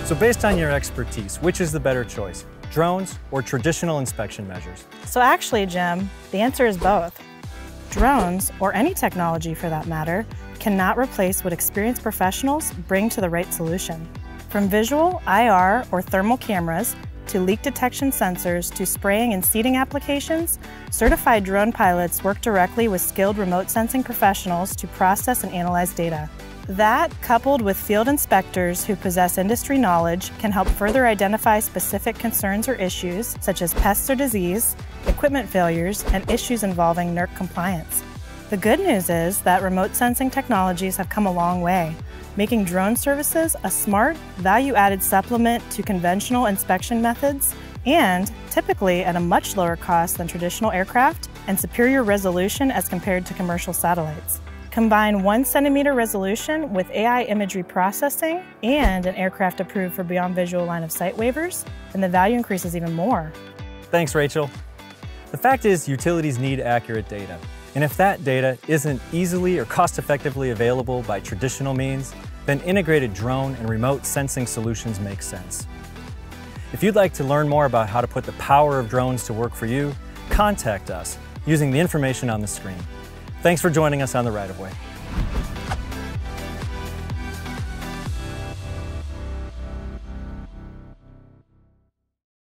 So based on your expertise, which is the better choice? Drones or traditional inspection measures? So actually, Jim, the answer is both. Drones, or any technology for that matter, cannot replace what experienced professionals bring to the right solution. From visual, IR, or thermal cameras, to leak detection sensors, to spraying and seeding applications, certified drone pilots work directly with skilled remote sensing professionals to process and analyze data. That, coupled with field inspectors who possess industry knowledge, can help further identify specific concerns or issues, such as pests or disease, equipment failures, and issues involving NERC compliance. The good news is that remote sensing technologies have come a long way, making drone services a smart, value-added supplement to conventional inspection methods, and typically at a much lower cost than traditional aircraft and superior resolution as compared to commercial satellites. Combine 1 centimeter resolution with AI imagery processing and an aircraft approved for beyond visual line of sight waivers, and the value increases even more. Thanks, Rachel. The fact is, utilities need accurate data. And if that data isn't easily or cost-effectively available by traditional means, then integrated drone and remote sensing solutions make sense. If you'd like to learn more about how to put the power of drones to work for you, contact us using the information on the screen. Thanks for joining us on The Right of Way.